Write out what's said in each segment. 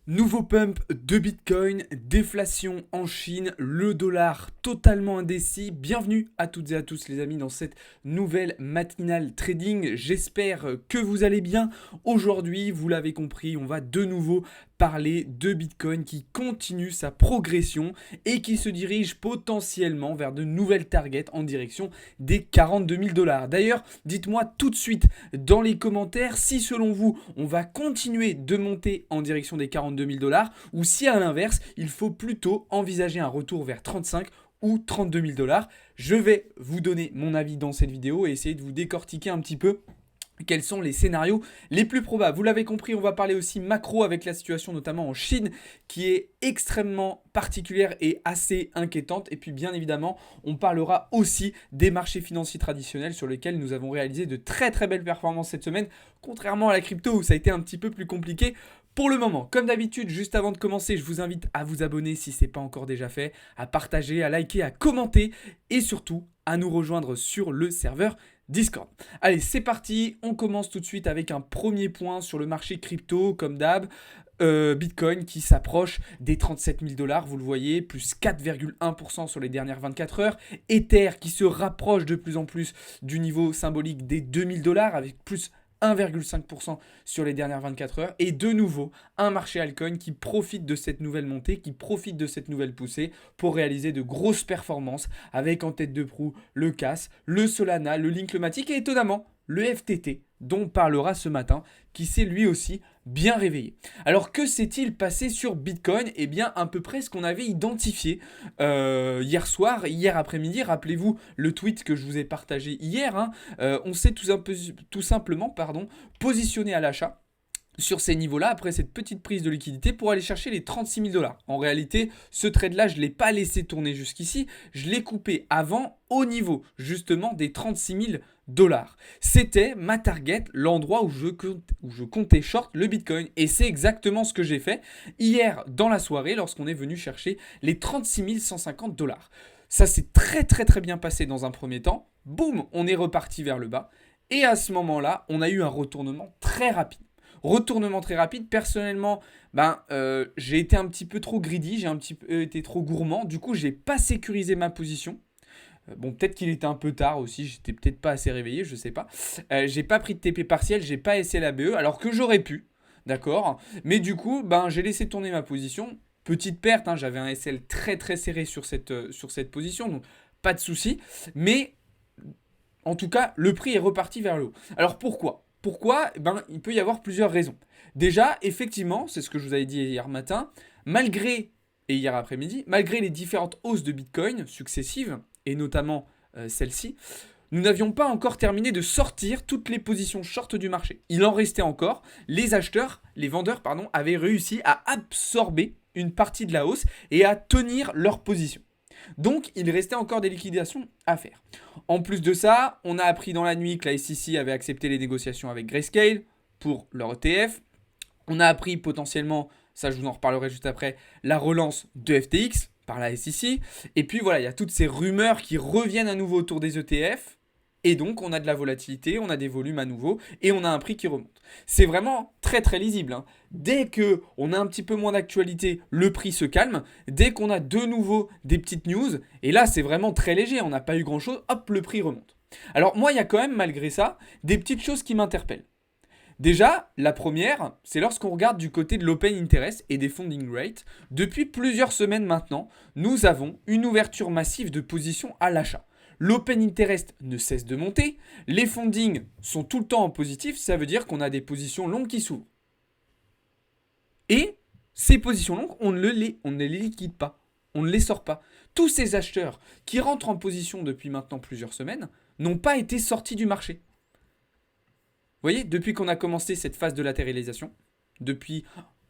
Nouveau pump de Bitcoin, déflation en Chine, le dollar totalement indécis. Bienvenue à toutes et à tous les amis dans cette nouvelle matinale trading. J'espère que vous allez bien. Aujourd'hui, vous l'avez compris, on va de nouveau parler de Bitcoin qui continue sa progression et qui se dirige potentiellement vers de nouvelles targets en direction des 42 000 dollars. D'ailleurs, dites-moi tout de suite dans les commentaires si selon vous, on va continuer de monter en direction des 42 000 dollars ou si à l'inverse, il faut plutôt envisager un retour vers 35 ou 32 000 dollars. Je vais vous donner mon avis dans cette vidéo et essayer de vous décortiquer un petit peu quels sont les scénarios les plus probables. Vous l'avez compris, on va parler aussi macro avec la situation notamment en Chine qui est extrêmement particulière et assez inquiétante. Et puis bien évidemment, on parlera aussi des marchés financiers traditionnels sur lesquels nous avons réalisé de très très belles performances cette semaine, contrairement à la crypto où ça a été un petit peu plus compliqué. Pour le moment, comme d'habitude, juste avant de commencer, je vous invite à vous abonner si ce n'est pas encore déjà fait, à partager, à liker, à commenter et surtout à nous rejoindre sur le serveur Discord. Allez, c'est parti, on commence tout de suite avec un premier point sur le marché crypto, comme d'hab. Bitcoin qui s'approche des 37 000 dollars, vous le voyez, plus 4,1% sur les dernières 24 heures. Ether qui se rapproche de plus en plus du niveau symbolique des 2000 dollars avec plus 1,5% sur les dernières 24 heures. Et de nouveau, un marché altcoin qui profite de cette nouvelle montée, qui profite de cette nouvelle poussée pour réaliser de grosses performances avec en tête de proue le CAS, le Solana, le Link, le Matic et étonnamment le FTT dont on parlera ce matin qui s'est lui aussi bien réveillé. Alors que s'est-il passé sur Bitcoin? Eh bien à peu près ce qu'on avait identifié hier soir, hier après-midi. Rappelez-vous le tweet que je vous ai partagé hier. On s'est tout simplement positionné à l'achat sur ces niveaux-là, après cette petite prise de liquidité, pour aller chercher les 36 000 dollars. En réalité, ce trade-là, je ne l'ai pas laissé tourner jusqu'ici, je l'ai coupé avant au niveau justement des 36 000 dollars. C'était ma target, l'endroit où je comptais short le Bitcoin. Et c'est exactement ce que j'ai fait hier dans la soirée lorsqu'on est venu chercher les 36 150 dollars. Ça s'est très très très bien passé dans un premier temps. Boum, on est reparti vers le bas. Et à ce moment-là, on a eu un retournement très rapide. Retournement très rapide. Personnellement, j'ai été un petit peu trop greedy, j'ai un petit peu été trop gourmand. Du coup, j'ai pas sécurisé ma position. Bon, peut-être qu'il était un peu tard aussi, j'étais peut-être pas assez réveillé, je sais pas. J'ai pas pris de TP partiel, j'ai pas SLABE, alors que j'aurais pu, d'accord. Mais du coup, j'ai laissé tourner ma position. Petite perte, j'avais un SL très très serré sur cette position, donc pas de souci. Mais en tout cas, le prix est reparti vers le haut. Alors pourquoi? Pourquoi? Il peut y avoir plusieurs raisons. Déjà, effectivement, c'est ce que je vous avais dit hier matin, et hier après-midi, malgré les différentes hausses de Bitcoin successives, et notamment celle-ci, nous n'avions pas encore terminé de sortir toutes les positions short du marché. Il en restait encore. Les vendeurs, avaient réussi à absorber une partie de la hausse et à tenir leur position. Donc, il restait encore des liquidations à faire. En plus de ça, on a appris dans la nuit que la SEC avait accepté les négociations avec Grayscale pour leur ETF. On a appris potentiellement, ça je vous en reparlerai juste après, la relance de FTX par la SEC. Et puis voilà, il y a toutes ces rumeurs qui reviennent à nouveau autour des ETF. Et donc, on a de la volatilité, on a des volumes à nouveau, et on a un prix qui remonte. C'est vraiment très très lisible. Dès qu'on a un petit peu moins d'actualité, le prix se calme. Dès qu'on a de nouveau des petites news, et là c'est vraiment très léger, on n'a pas eu grand chose, hop, le prix remonte. Alors moi, il y a quand même, malgré ça, des petites choses qui m'interpellent. Déjà, la première, c'est lorsqu'on regarde du côté de l'open interest et des funding rates. Depuis plusieurs semaines maintenant, nous avons une ouverture massive de positions à l'achat. L'open interest ne cesse de monter, les fundings sont tout le temps en positif, ça veut dire qu'on a des positions longues qui s'ouvrent. Et ces positions longues, on ne les liquide pas, on ne les sort pas. Tous ces acheteurs qui rentrent en position depuis maintenant plusieurs semaines n'ont pas été sortis du marché. Vous voyez, depuis qu'on a commencé cette phase de latéralisation, depuis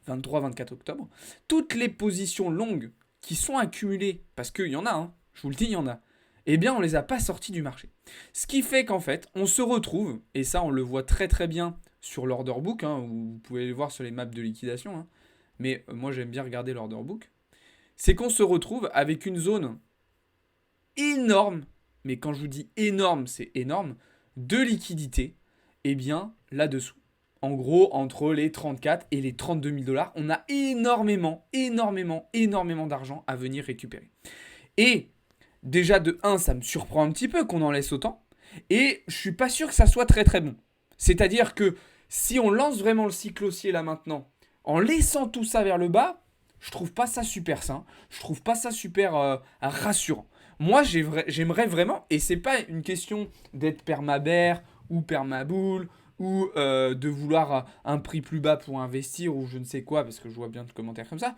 23-24 octobre, toutes les positions longues qui sont accumulées, parce qu'il y en a, je vous le dis, il y en a, eh bien on ne les a pas sortis du marché. Ce qui fait qu'en fait, on se retrouve, et ça on le voit très très bien sur l'order book, où vous pouvez le voir sur les maps de liquidation, mais moi j'aime bien regarder l'order book, c'est qu'on se retrouve avec une zone énorme, mais quand je vous dis énorme, c'est énorme, de liquidité, eh bien là-dessous. en gros, entre les 34 et les 32 000 dollars, on a énormément d'argent à venir récupérer. Et déjà de 1, ça me surprend un petit peu qu'on en laisse autant. Et je suis pas sûr que ça soit très très bon. C'est-à-dire que si on lance vraiment le cycle haussier là maintenant, en laissant tout ça vers le bas, je trouve pas ça super sain. Je trouve pas ça super rassurant. Moi, j'aimerais vraiment, et c'est pas une question d'être perma-bear ou perma-bull ou de vouloir un prix plus bas pour investir ou je ne sais quoi, parce que je vois bien de commentaires comme ça.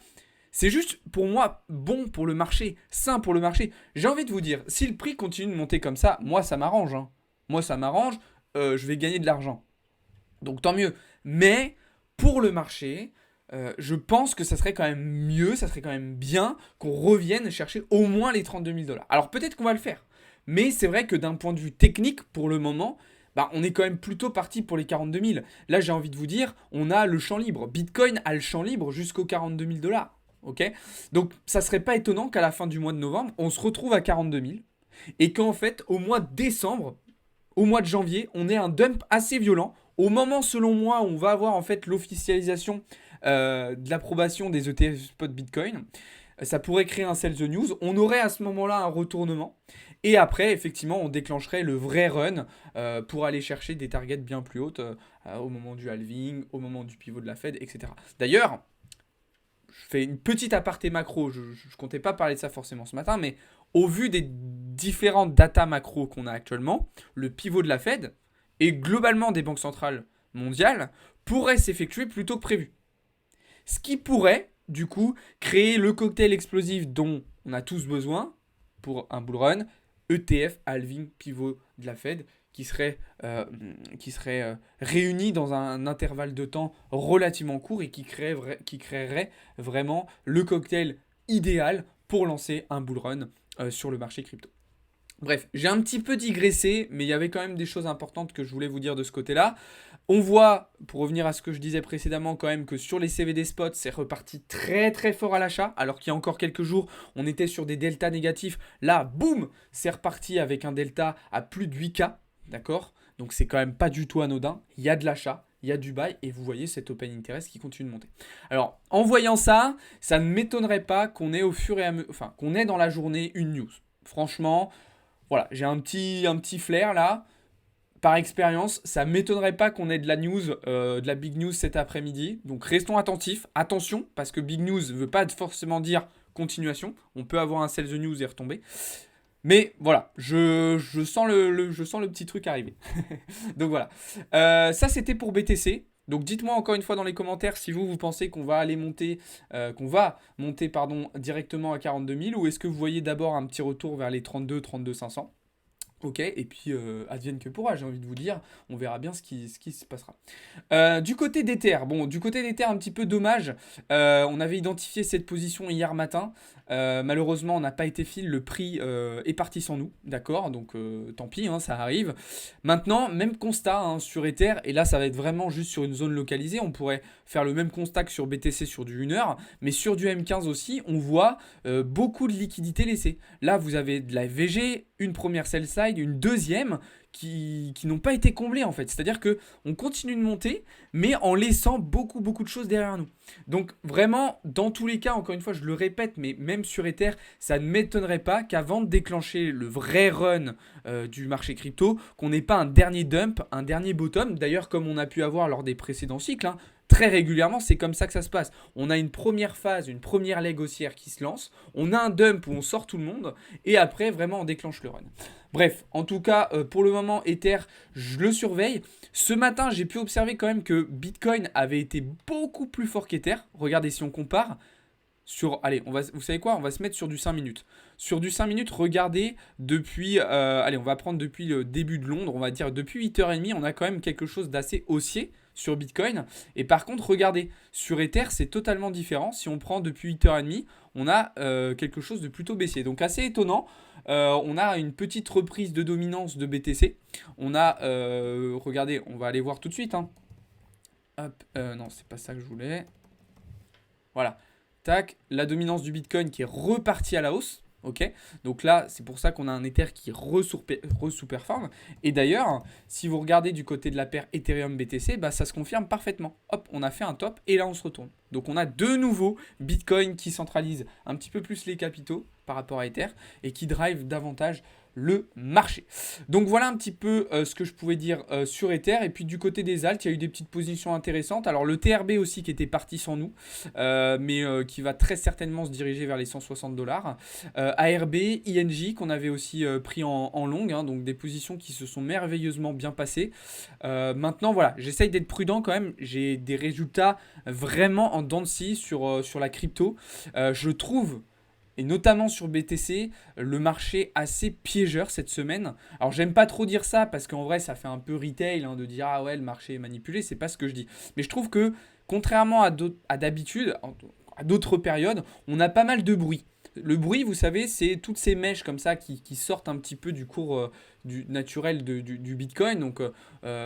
C'est juste pour moi bon pour le marché, sain pour le marché. J'ai envie de vous dire, si le prix continue de monter comme ça, moi ça m'arrange. Hein. Moi ça m'arrange, je vais gagner de l'argent. Donc tant mieux. Mais pour le marché, je pense que ça serait quand même mieux, ça serait quand même bien qu'on revienne chercher au moins les 32 000 dollars. Alors peut-être qu'on va le faire. Mais c'est vrai que d'un point de vue technique, pour le moment, bah, on est quand même plutôt parti pour les 42 000. Là, j'ai envie de vous dire, on a le champ libre. Bitcoin a le champ libre jusqu'aux 42 000 dollars. Ok. Donc, ça serait pas étonnant qu'à la fin du mois de novembre, on se retrouve à 42 000 et qu'en fait, au mois de décembre, au mois de janvier, on ait un dump assez violent. Au moment, selon moi, où on va avoir en fait l'officialisation de l'approbation des ETF spot Bitcoin, ça pourrait créer un sell the news. On aurait à ce moment-là un retournement. Et après, effectivement, on déclencherait le vrai run pour aller chercher des targets bien plus hautes au moment du halving, au moment du pivot de la Fed, etc. D'ailleurs, je fais une petite aparté macro, je ne comptais pas parler de ça forcément ce matin, mais au vu des différentes data macro qu'on a actuellement, le pivot de la Fed et globalement des banques centrales mondiales pourrait s'effectuer plus tôt que prévu. Ce qui pourrait, du coup, créer le cocktail explosif dont on a tous besoin pour un bull run, ETF, halving, pivot de la Fed, qui serait réunis dans un intervalle de temps relativement court et qui créerait vraiment le cocktail idéal pour lancer un bull run sur le marché crypto. Bref, j'ai un petit peu digressé, mais il y avait quand même des choses importantes que je voulais vous dire de ce côté-là. On voit, pour revenir à ce que je disais précédemment, quand même que sur les CVD spots, c'est reparti très très fort à l'achat, alors qu'il y a encore quelques jours, on était sur des deltas négatifs. Là, boum, c'est reparti avec un delta à plus de 8K, d'accord? Donc c'est quand même pas du tout anodin. Il y a de l'achat, il y a du buy, et vous voyez cet open interest qui continue de monter. Alors, en voyant ça, ça ne m'étonnerait pas qu'on ait au fur et à mesure, enfin, qu'on ait dans la journée une news. Franchement, voilà, j'ai un petit flair là. Par expérience, ça ne m'étonnerait pas qu'on ait de la news, de la big news cet après-midi. Donc restons attentifs. Attention, parce que big news ne veut pas forcément dire continuation. On peut avoir un sell the news et retomber. Mais voilà, je sens le petit truc arriver. Donc voilà. Ça, c'était pour BTC. Donc dites-moi encore une fois dans les commentaires si vous pensez qu'on va aller monter, directement à 42 000 ou est-ce que vous voyez d'abord un petit retour vers les 32 500. Ok, et puis advienne que pourra, j'ai envie de vous dire, on verra bien ce qui se passera. Du côté d'Ether, un petit peu dommage, on avait identifié cette position hier matin, malheureusement on n'a pas été fil, le prix est parti sans nous, d'accord, donc tant pis, hein, ça arrive. Maintenant, même constat hein, sur Ether, et là ça va être vraiment juste sur une zone localisée, on pourrait faire le même constat que sur BTC sur du 1 heure, mais sur du M15 aussi, on voit beaucoup de liquidités laissées. Là vous avez de la VG, une première sell side, une deuxième qui n'ont pas été comblées en fait. C'est-à-dire qu'on continue de monter, mais en laissant beaucoup de choses derrière nous. Donc vraiment, dans tous les cas, encore une fois, je le répète, mais même sur Ether, ça ne m'étonnerait pas qu'avant de déclencher le vrai run du marché crypto, qu'on n'ait pas un dernier dump, un dernier bottom. D'ailleurs, comme on a pu avoir lors des précédents cycles, hein, très régulièrement, c'est comme ça que ça se passe. On a une première phase, une première leg haussière qui se lance. On a un dump où on sort tout le monde. Et après, vraiment, on déclenche le run. Bref, en tout cas, pour le moment, Ether, je le surveille. Ce matin, j'ai pu observer quand même que Bitcoin avait été beaucoup plus fort qu'Ether. Regardez si on compare. Allez, vous savez quoi? On va se mettre sur du 5 minutes. Sur du 5 minutes, regardez, depuis, allez, on va prendre depuis le début de Londres, on va dire depuis 8h30, on a quand même quelque chose d'assez haussier sur Bitcoin. Et par contre, regardez, sur Ether, c'est totalement différent. Si on prend depuis 8h30, on a quelque chose de plutôt baissier. Donc assez étonnant. On a une petite reprise de dominance de BTC. On a, regardez, on va aller voir tout de suite. Hein. Hop, non, c'est pas ça que je voulais. Voilà. Tac, la dominance du Bitcoin qui est repartie à la hausse. Ok, donc là, c'est pour ça qu'on a un Ether qui re-sous-performe. Et d'ailleurs, si vous regardez du côté de la paire Ethereum BTC, bah, ça se confirme parfaitement. Hop, on a fait un top et là, on se retourne. Donc, on a de nouveau Bitcoin qui centralise un petit peu plus les capitaux par rapport à Ether et qui drive davantage le marché. Donc voilà un petit peu ce que je pouvais dire sur Ether. Et puis du côté des alts, il y a eu des petites positions intéressantes. Alors le TRB aussi qui était parti sans nous, mais qui va très certainement se diriger vers les 160 dollars. ARB, INJ qu'on avait aussi pris en longue, hein, donc des positions qui se sont merveilleusement bien passées. Maintenant voilà, j'essaye d'être prudent quand même. J'ai des résultats vraiment en dents de scie sur la crypto. Je trouve et notamment sur BTC, le marché assez piégeur cette semaine. Alors j'aime pas trop dire ça parce qu'en vrai ça fait un peu retail hein, de dire ah ouais le marché est manipulé, c'est pas ce que je dis. Mais je trouve que contrairement à d'habitude, à d'autres périodes, on a pas mal de bruit. Le bruit, vous savez, c'est toutes ces mèches comme ça qui sortent un petit peu du cours du naturel du Bitcoin. Donc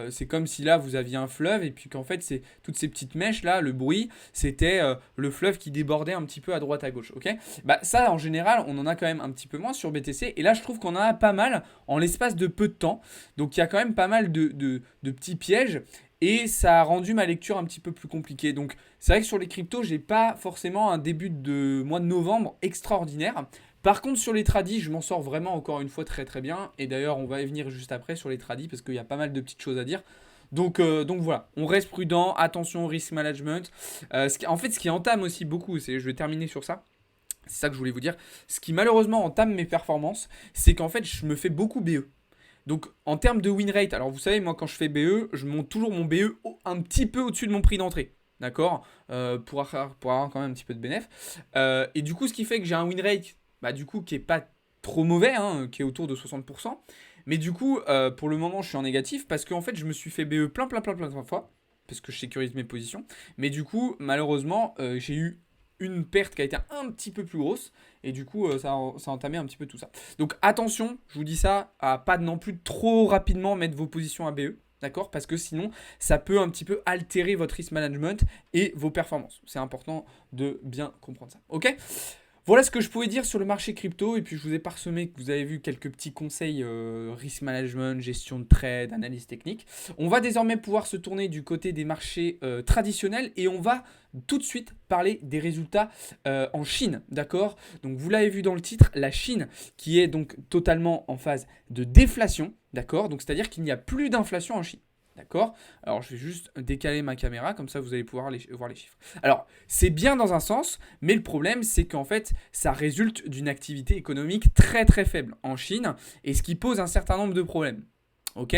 c'est comme si là vous aviez un fleuve et puis qu'en fait c'est toutes ces petites mèches là, le bruit, c'était le fleuve qui débordait un petit peu à droite à gauche. Ok, bah ça en général on en a quand même un petit peu moins sur BTC et là je trouve qu'on en a pas mal en l'espace de peu de temps. Donc il y a quand même pas mal de petits pièges. Et ça a rendu ma lecture un petit peu plus compliquée. Donc c'est vrai que sur les cryptos, j'ai pas forcément un début de mois de novembre extraordinaire. Par contre, sur les tradis, je m'en sors vraiment encore une fois très très bien. Et d'ailleurs, on va y venir juste après sur les tradis parce qu'il y a pas mal de petites choses à dire. Donc voilà, on reste prudent, attention au risk management. En fait, ce qui entame aussi beaucoup, je vais terminer sur ça. C'est ça que je voulais vous dire. Ce qui malheureusement entame mes performances, c'est qu'en fait, je me fais beaucoup BE. Donc en termes de win rate, alors vous savez, moi quand je fais BE, je monte toujours mon BE un petit peu au-dessus de mon prix d'entrée. D'accord, pour avoir quand même un petit peu de bénéfice. Et du coup, ce qui fait que j'ai un win rate bah, du coup, qui est pas trop mauvais, hein, qui est autour de 60%. Mais du coup, pour le moment, je suis en négatif parce qu'en fait, je me suis fait BE plein de fois. Parce que je sécurise mes positions. Mais du coup, malheureusement, j'ai eu une perte qui a été un petit peu plus grosse. Et du coup, ça a entamé un petit peu tout ça. Donc attention, je vous dis ça, à pas non plus trop rapidement mettre vos positions à BE. D'accord? Parce que sinon, ça peut un petit peu altérer votre risk management et vos performances. C'est important de bien comprendre ça. Ok? Voilà ce que je pouvais dire sur le marché crypto. Et puis, je vous ai parsemé que vous avez vu quelques petits conseils risk management, gestion de trade, analyse technique. On va désormais pouvoir se tourner du côté des marchés traditionnels et on va tout de suite parler des résultats en Chine. D'accord? Donc, vous l'avez vu dans le titre, la Chine qui est donc totalement en phase de déflation. D'accord? Donc, c'est-à-dire qu'il n'y a plus d'inflation en Chine. D'accord? Alors, je vais juste décaler ma caméra, comme ça vous allez pouvoir voir les chiffres. Alors, c'est bien dans un sens, mais le problème, c'est qu'en fait, ça résulte d'une activité économique très très faible en Chine, et ce qui pose un certain nombre de problèmes. Ok,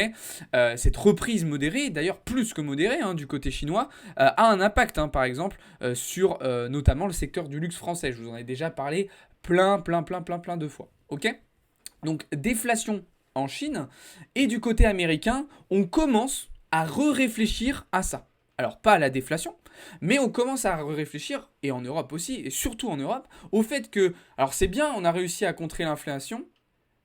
cette reprise modérée, d'ailleurs plus que modérée hein, du côté chinois, a un impact, hein, par exemple, sur notamment le secteur du luxe français. Je vous en ai déjà parlé plein de fois. Ok, donc déflation en Chine et du côté américain, on commence à réfléchir à ça. Alors pas à la déflation, mais on commence à réfléchir, et en Europe aussi, et surtout en Europe, au fait que, alors c'est bien, on a réussi à contrer l'inflation,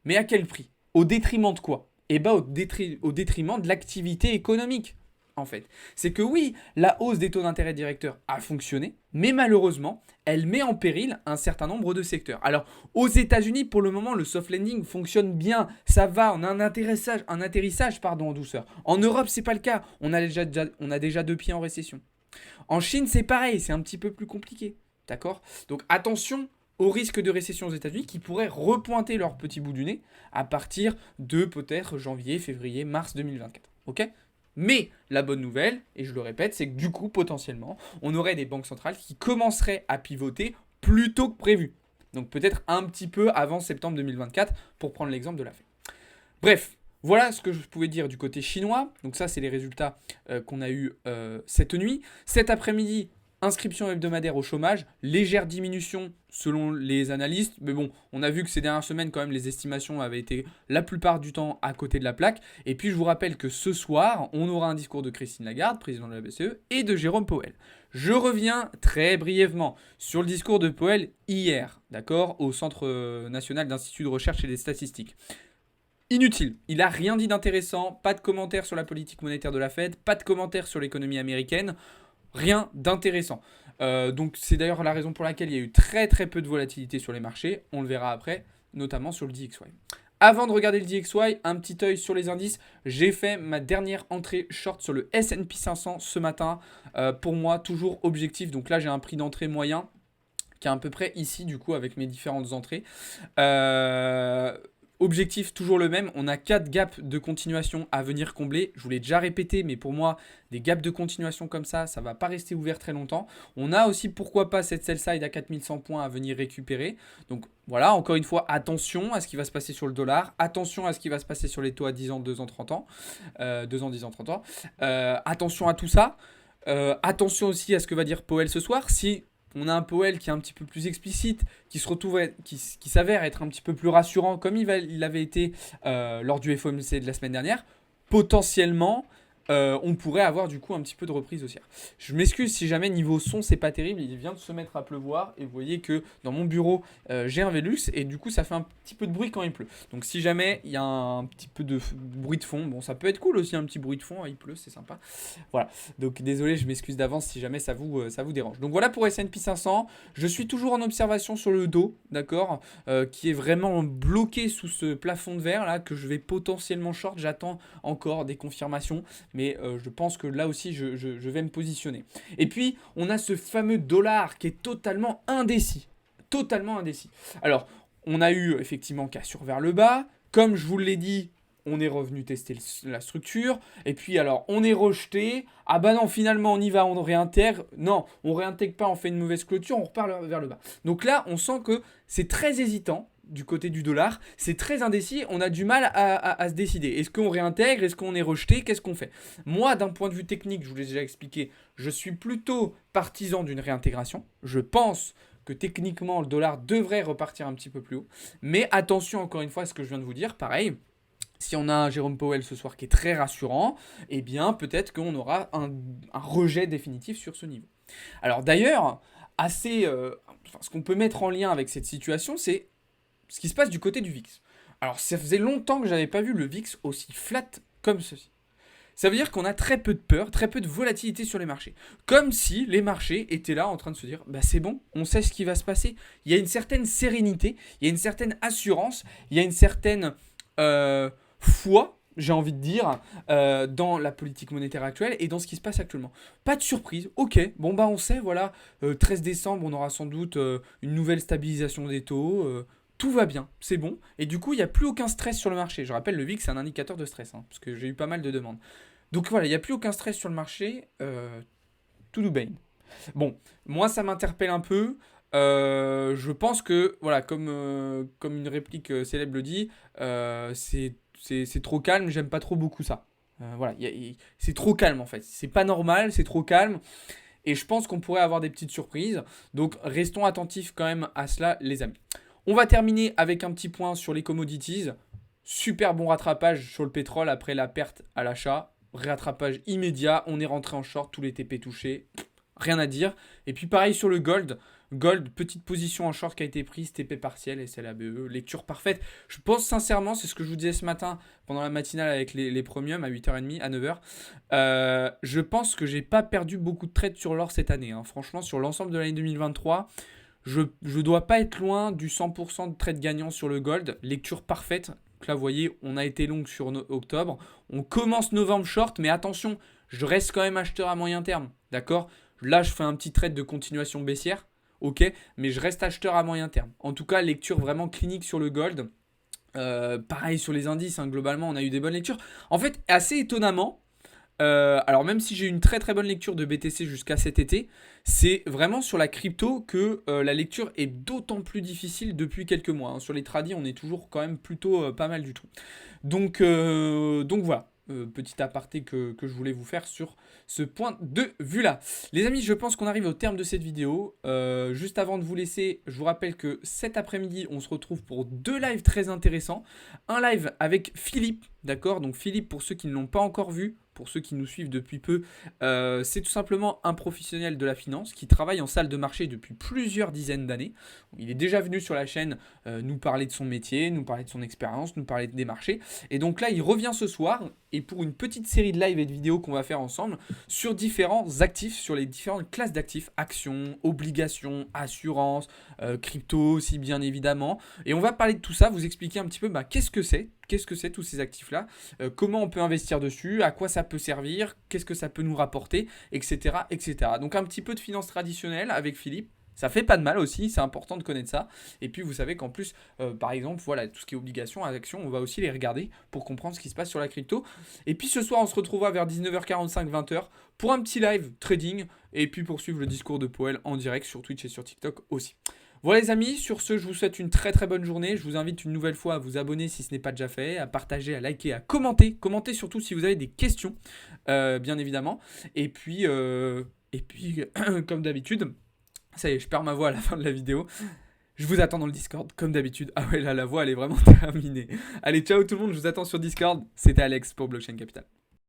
mais à quel prix? Au détriment de quoi? Eh bien au détriment de l'activité économique en fait. C'est que oui, la hausse des taux d'intérêt directeurs a fonctionné, mais malheureusement, elle met en péril un certain nombre de secteurs. Alors, aux États-Unis, pour le moment, le soft landing fonctionne bien, ça va, on a un atterrissage en douceur. En Europe, c'est pas le cas, on a déjà 2 pieds en récession. En Chine, c'est pareil, c'est un petit peu plus compliqué. D'accord? Donc attention au risque de récession aux États-Unis qui pourraient repointer leur petit bout du nez à partir de peut-être janvier, février, mars 2024. Ok? Mais la bonne nouvelle, et je le répète, c'est que du coup, potentiellement, on aurait des banques centrales qui commenceraient à pivoter plus tôt que prévu. Donc peut-être un petit peu avant septembre 2024, pour prendre l'exemple de la Fed. Bref, voilà ce que je pouvais dire du côté chinois. Donc ça, c'est les résultats qu'on a eu cette nuit. Cet après-midi, inscription hebdomadaire au chômage, légère diminution selon les analystes, mais bon, on a vu que ces dernières semaines, quand même, les estimations avaient été la plupart du temps à côté de la plaque. Et puis, je vous rappelle que ce soir, on aura un discours de Christine Lagarde, présidente de la BCE, et de Jérôme Powell. Je reviens très brièvement sur le discours de Powell hier, d'accord, au Centre national d'Institut de recherche et des statistiques. Inutile, il n'a rien dit d'intéressant, pas de commentaires sur la politique monétaire de la Fed, pas de commentaires sur l'économie américaine, rien d'intéressant. Donc c'est d'ailleurs la raison pour laquelle il y a eu très très peu de volatilité sur les marchés. On le verra après, notamment sur le DXY. Avant de regarder le DXY, un petit œil sur les indices. J'ai fait ma dernière entrée short sur le S&P 500 ce matin. Pour moi, toujours objectif. Donc là, j'ai un prix d'entrée moyen qui est à peu près ici, du coup, avec mes différentes entrées. Objectif toujours le même, on a 4 gaps de continuation à venir combler. Je vous l'ai déjà répété, mais pour moi, des gaps de continuation comme ça ne va pas rester ouvert très longtemps. On a aussi, pourquoi pas, cette sell side à 4100 points à venir récupérer. Donc voilà, encore une fois, attention à ce qui va se passer sur le dollar. Attention à ce qui va se passer sur les taux à 10 ans, 2 ans, 30 ans. 2 ans, 10 ans, 30 ans. Attention à tout ça. Attention aussi à ce que va dire Powell ce soir. Si on a un Powell qui est un petit peu plus explicite, qui s'avère être un petit peu plus rassurant, comme il avait été lors du FOMC de la semaine dernière, potentiellement, on pourrait avoir du coup un petit peu de reprise haussière. Je m'excuse si jamais niveau son c'est pas terrible, il vient de se mettre à pleuvoir et vous voyez que dans mon bureau j'ai un Velux et du coup ça fait un petit peu de bruit quand il pleut. Donc si jamais il y a un petit peu de bruit de fond, bon ça peut être cool aussi un petit bruit de fond, il pleut, c'est sympa. Voilà, donc désolé, je m'excuse d'avance si jamais ça vous dérange. Donc voilà pour S&P 500, je suis toujours en observation sur le dos, d'accord, qui est vraiment bloqué sous ce plafond de verre là que je vais potentiellement short, j'attends encore des confirmations. Mais je pense que là aussi, je vais me positionner. Et puis, on a ce fameux dollar qui est totalement indécis. Totalement indécis. Alors, on a eu effectivement cassure vers le bas. Comme je vous l'ai dit, on est revenu tester la structure. Et puis, alors, on est rejeté. Ah bah non, finalement, on y va, on réintègre. Non, on réintègre pas, on fait une mauvaise clôture, on repart vers le bas. Donc là, on sent que c'est très hésitant du côté du dollar, c'est très indécis, on a du mal à se décider. Est-ce qu'on réintègre, est-ce qu'on est rejeté, qu'est-ce qu'on fait? Moi, d'un point de vue technique, je vous l'ai déjà expliqué, je suis plutôt partisan d'une réintégration. Je pense que techniquement, le dollar devrait repartir un petit peu plus haut. Mais attention, encore une fois, à ce que je viens de vous dire, pareil. Si on a un Jérôme Powell ce soir qui est très rassurant, eh bien, peut-être qu'on aura un rejet définitif sur ce niveau. Alors d'ailleurs, ce qu'on peut mettre en lien avec cette situation, c'est ce qui se passe du côté du VIX. Alors, ça faisait longtemps que je n'avais pas vu le VIX aussi flat comme ceci. Ça veut dire qu'on a très peu de peur, très peu de volatilité sur les marchés. Comme si les marchés étaient là en train de se dire, bah c'est bon, on sait ce qui va se passer. Il y a une certaine sérénité, il y a une certaine assurance, il y a une certaine foi, j'ai envie de dire, dans la politique monétaire actuelle et dans ce qui se passe actuellement. Pas de surprise, ok, bon bah on sait, voilà, 13 décembre, on aura sans doute une nouvelle stabilisation des taux, tout va bien, c'est bon. Et du coup, il n'y a plus aucun stress sur le marché. Je rappelle, le VIX, c'est un indicateur de stress, parce que j'ai eu pas mal de demandes. Donc voilà, il n'y a plus aucun stress sur le marché. Tout do bien. Bon, moi, ça m'interpelle un peu. Je pense que, voilà, comme une réplique célèbre le dit, c'est trop calme, j'aime pas trop beaucoup ça. Voilà, c'est trop calme en fait. C'est pas normal, c'est trop calme. Et je pense qu'on pourrait avoir des petites surprises. Donc restons attentifs quand même à cela, les amis. On va terminer avec un petit point sur les commodities. Super bon rattrapage sur le pétrole après la perte à l'achat. Rattrapage immédiat. On est rentré en short, tous les TP touchés. Rien à dire. Et puis pareil sur le gold. Gold, petite position en short qui a été prise, TP partiel et c'est la BE. Lecture parfaite. Je pense sincèrement, c'est ce que je vous disais ce matin pendant la matinale avec les premiums à 8h30, à 9h. Je pense que j'ai pas perdu beaucoup de trades sur l'or cette année. Franchement, sur l'ensemble de l'année 2023, je dois pas être loin du 100% de trade gagnant sur le gold. Lecture parfaite. Donc là, vous voyez, on a été long sur octobre. On commence novembre short, mais attention, je reste quand même acheteur à moyen terme. D'accord? Là, je fais un petit trade de continuation baissière. Ok, mais je reste acheteur à moyen terme. En tout cas, lecture vraiment clinique sur le gold. Pareil sur les indices, globalement, on a eu des bonnes lectures. En fait, assez étonnamment, alors même si j'ai eu une très très bonne lecture de BTC jusqu'à cet été, c'est vraiment sur la crypto que la lecture est d'autant plus difficile depuis quelques mois. Sur les tradis, on est toujours quand même plutôt pas mal du tout. Donc voilà. Petit aparté que je voulais vous faire sur ce point de vue là. Les amis, je pense qu'on arrive au terme de cette vidéo. Juste avant de vous laisser, je vous rappelle que cet après-midi, on se retrouve pour 2 lives très intéressants. Un live avec Philippe, d'accord? Donc Philippe, pour ceux qui ne l'ont pas encore vu, pour ceux qui nous suivent depuis peu, c'est tout simplement un professionnel de la finance qui travaille en salle de marché depuis plusieurs dizaines d'années. Il est déjà venu sur la chaîne nous parler de son métier, nous parler de son expérience, nous parler des marchés. Et donc là, il revient ce soir et pour une petite série de live et de vidéos qu'on va faire ensemble sur différents actifs, sur les différentes classes d'actifs, actions, obligations, assurances, crypto aussi bien évidemment. Et on va parler de tout ça, vous expliquer un petit peu qu'est-ce que c'est tous ces actifs-là, comment on peut investir dessus, à quoi ça peut servir, qu'est-ce que ça peut nous rapporter, etc., etc. Donc un petit peu de finance traditionnelle avec Philippe. Ça fait pas de mal aussi, c'est important de connaître ça. Et puis vous savez qu'en plus, par exemple, voilà, tout ce qui est obligations, actions, on va aussi les regarder pour comprendre ce qui se passe sur la crypto. Et puis ce soir, on se retrouvera vers 19h45, 20h pour un petit live trading et puis poursuivre le discours de Powell en direct sur Twitch et sur TikTok aussi. Voilà les amis, sur ce, je vous souhaite une très très bonne journée. Je vous invite une nouvelle fois à vous abonner si ce n'est pas déjà fait, à partager, à liker, à commenter. Commentez surtout si vous avez des questions, bien évidemment. Et puis comme d'habitude, ça y est, je perds ma voix à la fin de la vidéo. Je vous attends dans le Discord, comme d'habitude. Ah ouais, là, la voix, elle est vraiment terminée. Allez, ciao tout le monde, je vous attends sur Discord. C'était Alex pour Blockchain Capital.